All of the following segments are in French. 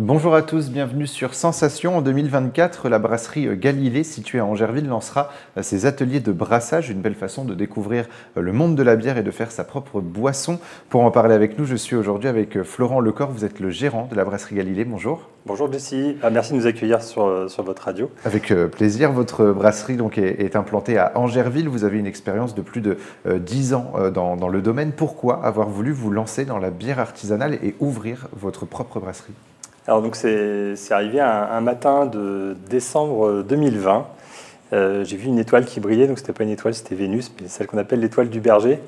Bonjour à tous, bienvenue sur Sensation. En 2024, la brasserie Galilée, située à Angerville, lancera ses ateliers de brassage, une belle façon de découvrir le monde de la bière et de faire sa propre boisson. Pour en parler avec nous, je suis aujourd'hui avec Florent Lecor, vous êtes le gérant de la brasserie Galilée. Bonjour. Bonjour Jessie, merci de nous accueillir sur votre radio. Avec plaisir, votre brasserie donc, est implantée à Angerville. Vous avez une expérience de plus de 10 ans dans le domaine. Pourquoi avoir voulu vous lancer dans la bière artisanale et ouvrir votre propre brasserie ? Alors donc c'est arrivé un matin de décembre 2020. J'ai vu une étoile qui brillait, donc c'était pas une étoile, c'était Vénus, mais celle qu'on appelle l'étoile du berger.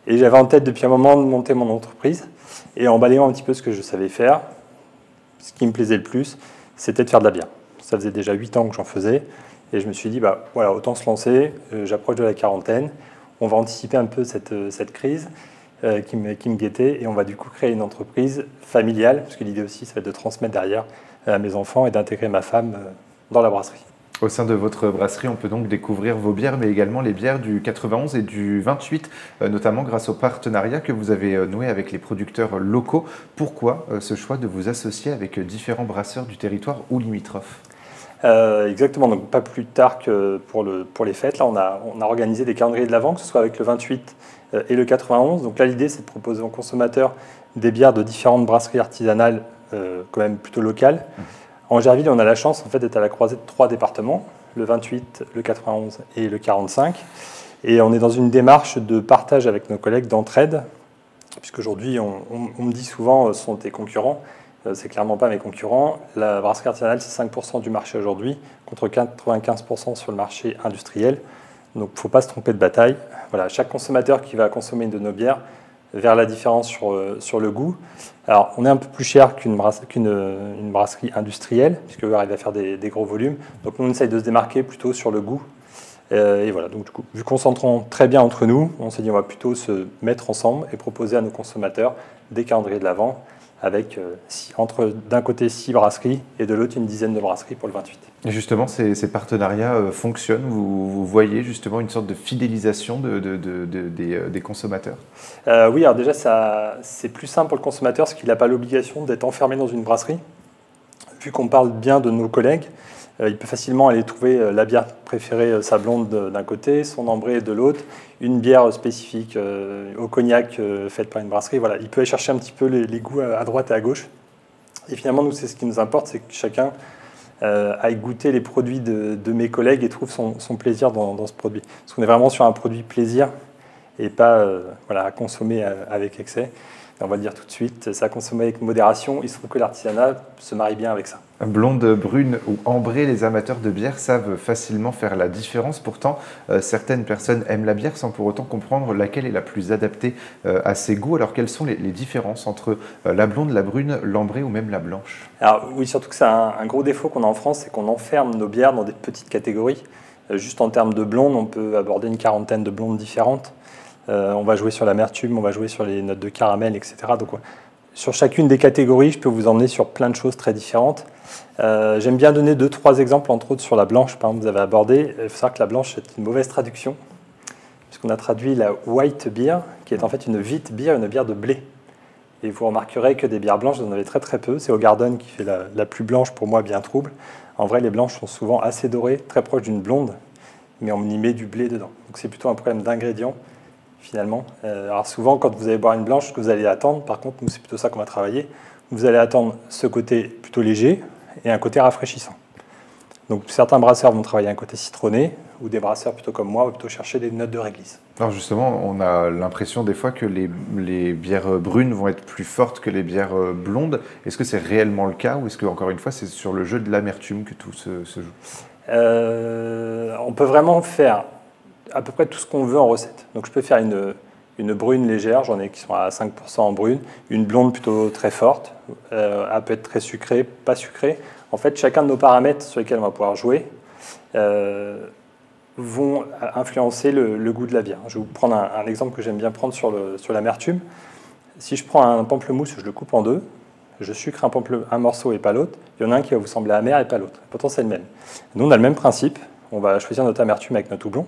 Et j'avais en tête depuis un moment de monter mon entreprise. Et en balayant un petit peu ce que je savais faire, ce qui me plaisait le plus, c'était de faire de la bière. Ça faisait déjà 8 ans que j'en faisais. Et je me suis dit, bah, voilà, autant se lancer, j'approche de la quarantaine, on va anticiper un peu cette crise. Qui me guettait, et on va du coup créer une entreprise familiale, parce que l'idée aussi, ça va être de transmettre derrière à mes enfants et d'intégrer ma femme dans la brasserie. Au sein de votre brasserie, on peut donc découvrir vos bières, mais également les bières du 91 et du 28, notamment grâce au partenariat que vous avez noué avec les producteurs locaux. Pourquoi ce choix de vous associer avec différents brasseurs du territoire ou limitrophes ? Exactement, donc pas plus tard que pour les fêtes, là on a organisé des calendriers de l'Avent, que ce soit avec le 28 et le 91. Donc là l'idée c'est de proposer aux consommateurs des bières de différentes brasseries artisanales, quand même plutôt locales. En Angerville, on a la chance en fait d'être à la croisée de 3 départements, le 28, le 91 et le 45. Et on est dans une démarche de partage avec nos collègues, d'entraide, puisqu'aujourd'hui on me dit souvent ce sont tes concurrents. C'est clairement pas mes concurrents. La brasserie artisanale, c'est 5% du marché aujourd'hui, contre 95% sur le marché industriel. Donc, il ne faut pas se tromper de bataille. Voilà, chaque consommateur qui va consommer une de nos bières verra la différence sur le goût. Alors, on est un peu plus cher qu'une brasserie industrielle, puisqu'eux arrivent à faire des gros volumes. Donc, nous, on essaye de se démarquer plutôt sur le goût. Et voilà, donc du coup, vu qu'on s'entend très bien entre nous, on s'est dit on va plutôt se mettre ensemble et proposer à nos consommateurs des calendriers de l'Avent, avec entre d'un côté 6 brasseries et de l'autre une dizaine de brasseries pour le 28. Et justement, ces partenariats fonctionnent, vous voyez justement une sorte de fidélisation des consommateurs ? Oui, alors déjà c'est plus simple pour le consommateur parce qu'il n'a pas l'obligation d'être enfermé dans une brasserie. Vu qu'on parle bien de nos collègues, il peut facilement aller trouver la bière préférée, sa blonde d'un côté, son ambré de l'autre, une bière spécifique au cognac faite par une brasserie. Voilà, il peut aller chercher un petit peu les goûts à droite et à gauche. Et finalement, nous, c'est ce qui nous importe, c'est que chacun aille goûter les produits de mes collègues et trouve son plaisir dans ce produit. Parce qu'on est vraiment sur un produit plaisir et pas à consommer avec excès. Et on va le dire tout de suite, ça à consommer avec modération. Il se trouve que l'artisanat se marie bien avec ça. Blonde, brune ou ambrée, les amateurs de bière savent facilement faire la différence. Pourtant, certaines personnes aiment la bière sans pour autant comprendre laquelle est la plus adaptée à ses goûts. Alors, quelles sont les différences entre la blonde, la brune, l'ambrée ou même la blanche ? Alors oui, surtout que c'est un gros défaut qu'on a en France, c'est qu'on enferme nos bières dans des petites catégories. Juste en termes de blonde, on peut aborder une quarantaine de blondes différentes. On va jouer sur l'amertume, on va jouer sur les notes de caramel, etc. Donc, sur chacune des catégories, je peux vous emmener sur plein de choses très différentes. J'aime bien donner 2-3 exemples, entre autres sur la blanche, par exemple, vous avez abordé. Il faut savoir que la blanche, c'est une mauvaise traduction, puisqu'on a traduit la white beer, qui est en fait une wheat beer, une bière de blé. Et vous remarquerez que des bières blanches, vous en avez très très peu. C'est Hoegaarden qui fait la plus blanche, pour moi, bien trouble. En vrai, les blanches sont souvent assez dorées, très proches d'une blonde, mais on y met du blé dedans. Donc c'est plutôt un problème d'ingrédients, finalement. Alors souvent, quand vous allez boire une blanche, ce que vous allez attendre, par contre, nous, c'est plutôt ça qu'on va travailler. Vous allez attendre ce côté plutôt léger et un côté rafraîchissant. Donc certains brasseurs vont travailler un côté citronné, ou des brasseurs plutôt comme moi vont plutôt chercher des notes de réglisse. Alors justement, on a l'impression des fois que les bières brunes vont être plus fortes que les bières blondes. Est-ce que c'est réellement le cas ou est-ce que, encore une fois, c'est sur le jeu de l'amertume que tout se joue ? On peut vraiment faire à peu près tout ce qu'on veut en recette. Donc je peux faire une brune légère, j'en ai qui sont à 5% en brune, une blonde plutôt très forte, elle peut être très sucrée, pas sucrée. En fait, chacun de nos paramètres sur lesquels on va pouvoir jouer vont influencer le goût de la bière. Je vais vous prendre un exemple que j'aime bien prendre sur l'amertume. Si je prends un pamplemousse, je le coupe en deux, je sucre un morceau et pas l'autre, il y en a un qui va vous sembler amer et pas l'autre. Pourtant, c'est le même. Nous, on a le même principe. On va choisir notre amertume avec notre houblon.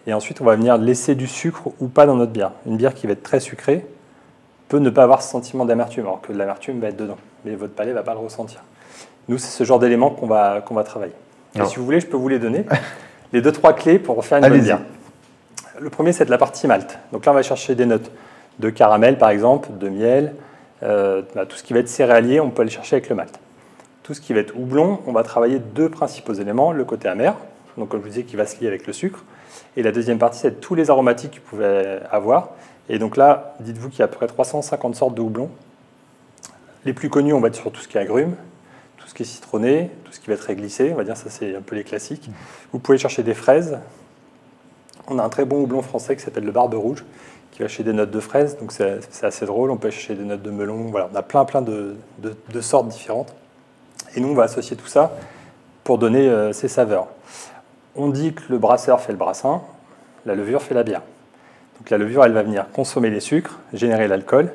Et ensuite, on va venir laisser du sucre ou pas dans notre bière. Une bière qui va être très sucrée peut ne pas avoir ce sentiment d'amertume, alors que l'amertume va être dedans. Mais votre palais ne va pas le ressentir. Nous, c'est ce genre d'éléments qu'on va travailler. Et si vous voulez, je peux vous les donner. Les 2-3 clés pour faire une bonne bière. Le premier, c'est de la partie malt. Donc là, on va chercher des notes de caramel, par exemple, de miel. Tout ce qui va être céréalier, on peut aller chercher avec le malt. Tout ce qui va être houblon, on va travailler 2 principaux éléments. Le côté amer, donc comme je vous disais, qui va se lier avec le sucre. Et la deuxième partie, c'est tous les aromatiques que vous pouvez avoir. Et donc là, dites-vous qu'il y a à peu près 350 sortes de houblon. Les plus connus, on va être sur tout ce qui est agrumes, tout ce qui est citronné, tout ce qui va être réglissé. On va dire ça, c'est un peu les classiques. Vous pouvez chercher des fraises. On a un très bon houblon français qui s'appelle le Barbe Rouge, qui va chercher des notes de fraises. Donc c'est assez drôle. On peut chercher des notes de melon. Voilà, on a plein de sortes différentes. Et nous, on va associer tout ça pour donner ces saveurs. On dit que le brasseur fait le brassin, la levure fait la bière. Donc la levure, elle va venir consommer les sucres, générer l'alcool.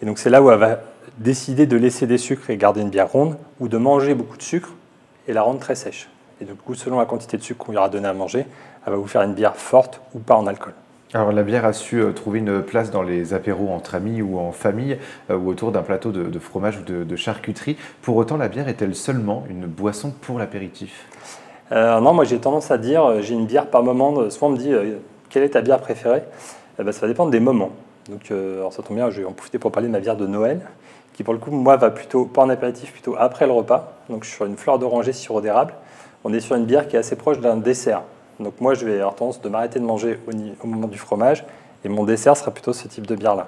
Et donc c'est là où elle va décider de laisser des sucres et garder une bière ronde, ou de manger beaucoup de sucre et la rendre très sèche. Et du coup, selon la quantité de sucre qu'on lui aura donné à manger, elle va vous faire une bière forte ou pas en alcool. Alors la bière a su trouver une place dans les apéros entre amis ou en famille ou autour d'un plateau de fromage ou de charcuterie. Pour autant, la bière est-elle seulement une boisson pour l'apéritif? Non, moi j'ai tendance à dire, j'ai une bière par moment. Souvent on me dit, quelle est ta bière préférée? Ça va dépendre des moments. Donc, alors ça tombe bien, je vais en profiter pour parler de ma bière de Noël, qui pour le coup, moi, va plutôt, pas en apéritif, plutôt après le repas. Donc je suis sur une fleur d'oranger sirop d'érable. On est sur une bière qui est assez proche d'un dessert. Donc moi, je vais avoir tendance de m'arrêter de manger au moment du fromage, et mon dessert sera plutôt ce type de bière-là.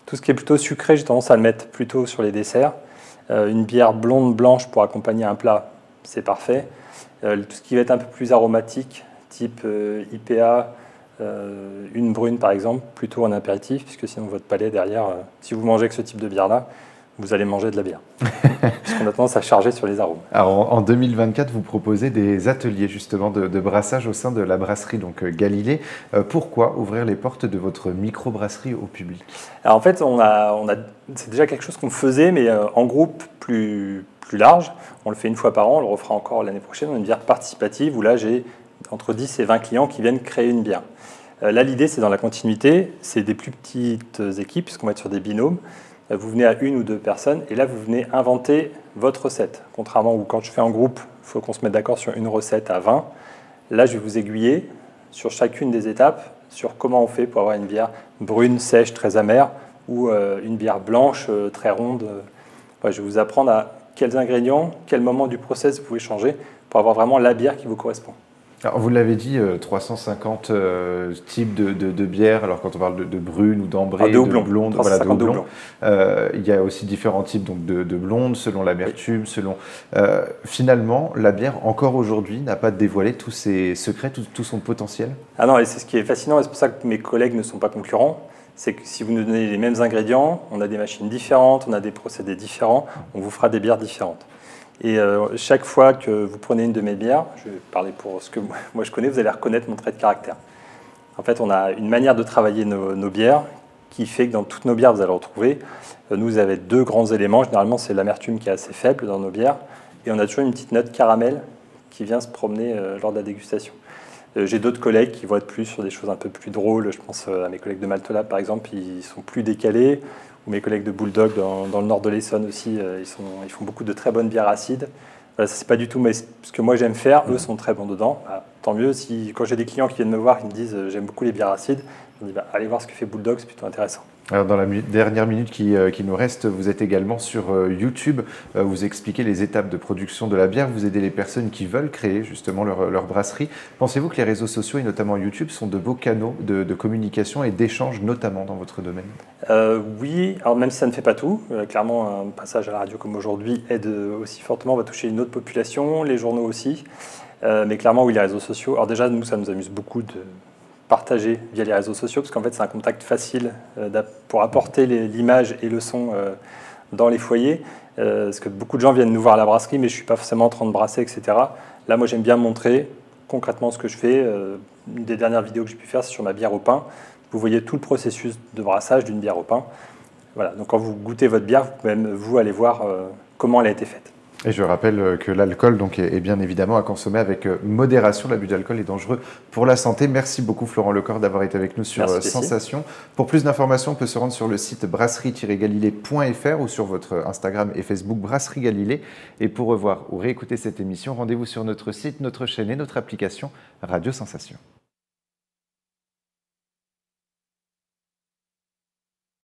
Tout ce qui est plutôt sucré, j'ai tendance à le mettre plutôt sur les desserts. Une bière blonde blanche pour accompagner un plat, c'est parfait. Tout ce qui va être un peu plus aromatique, type IPA, une brune par exemple, plutôt en apéritif, puisque sinon votre palais derrière, si vous mangez avec ce type de bière-là, vous allez manger de la bière, puisqu'on a tendance à charger sur les arômes. Alors en 2024, vous proposez des ateliers justement de brassage au sein de la brasserie donc Galilée. Pourquoi ouvrir les portes de votre microbrasserie au public? Alors en fait, c'est déjà quelque chose qu'on faisait, mais en groupe plus large. On le fait une fois par an, on le refera encore l'année prochaine. On a une bière participative où là, j'ai entre 10 et 20 clients qui viennent créer une bière. Là, l'idée, c'est dans la continuité, c'est des plus petites équipes, puisqu'on va être sur des binômes. Vous venez à 1 ou 2 personnes, et là, vous venez inventer votre recette. Contrairement où, quand je fais en groupe, il faut qu'on se mette d'accord sur une recette à 20. Là, je vais vous aiguiller sur chacune des étapes, sur comment on fait pour avoir une bière brune, sèche, très amère, ou une bière blanche, très ronde. Je vais vous apprendre à quels ingrédients, quel moment du process vous pouvez changer pour avoir vraiment la bière qui vous correspond. Alors, vous l'avez dit, 350 types de bières. Alors quand on parle de brune ou d'ambrée, de blonde, voilà, de houblon. Il y a aussi différents types donc, de blonde selon l'amertume, selon. Finalement, la bière encore aujourd'hui n'a pas dévoilé tous ses secrets, tout son potentiel. Ah non, et c'est ce qui est fascinant, et c'est pour ça que mes collègues ne sont pas concurrents. C'est que si vous nous donnez les mêmes ingrédients, on a des machines différentes, on a des procédés différents, on vous fera des bières différentes. Et chaque fois que vous prenez une de mes bières, je vais parler pour ce que moi je connais, vous allez reconnaître mon trait de caractère. En fait, on a une manière de travailler nos bières qui fait que dans toutes nos bières, vous allez retrouver, nous, vous avez 2 grands éléments. Généralement, c'est l'amertume qui est assez faible dans nos bières, et on a toujours une petite note caramel qui vient se promener lors de la dégustation. J'ai d'autres collègues qui vont être plus sur des choses un peu plus drôles. Je pense à mes collègues de Maltolab, par exemple, ils sont plus décalés. Ou mes collègues de Bulldog dans le nord de l'Essonne aussi, ils font beaucoup de très bonnes bières acides. Voilà, ça, c'est pas du tout ce que moi j'aime faire. Eux sont très bons dedans. Bah, tant mieux. Quand j'ai des clients qui viennent me voir, ils me disent j'aime beaucoup les bières acides, je me dis allez voir ce que fait Bulldog, c'est plutôt intéressant. Alors dans la dernière minute qui nous reste, vous êtes également sur YouTube. Vous expliquez les étapes de production de la bière. Vous aidez les personnes qui veulent créer justement leur brasserie. Pensez-vous que les réseaux sociaux et notamment YouTube sont de beaux canaux de communication et d'échange, notamment dans votre domaine? Oui, alors même si ça ne fait pas tout. Clairement, un passage à la radio comme aujourd'hui aide aussi fortement, on va toucher une autre population, les journaux aussi. Mais clairement, oui, les réseaux sociaux. Alors déjà, nous, ça nous amuse beaucoup de partager via les réseaux sociaux, parce qu'en fait, c'est un contact facile pour apporter l'image et le son dans les foyers. Parce que beaucoup de gens viennent nous voir à la brasserie, mais je ne suis pas forcément en train de brasser, etc. Là, moi, j'aime bien montrer concrètement ce que je fais. Une des dernières vidéos que j'ai pu faire, c'est sur ma bière au pain. Vous voyez tout le processus de brassage d'une bière au pain. Voilà. Donc, quand vous goûtez votre bière, vous pouvez même, vous, aller voir comment elle a été faite. Et je rappelle que l'alcool donc, est bien évidemment à consommer avec modération. L'abus d'alcool est dangereux pour la santé. Merci beaucoup Florent Lecor d'avoir été avec nous sur Sensation. Pour plus d'informations, on peut se rendre sur le site brasserie-galilée.fr ou sur votre Instagram et Facebook Brasserie Galilée. Et pour revoir ou réécouter cette émission, rendez-vous sur notre site, notre chaîne et notre application Radio Sensation.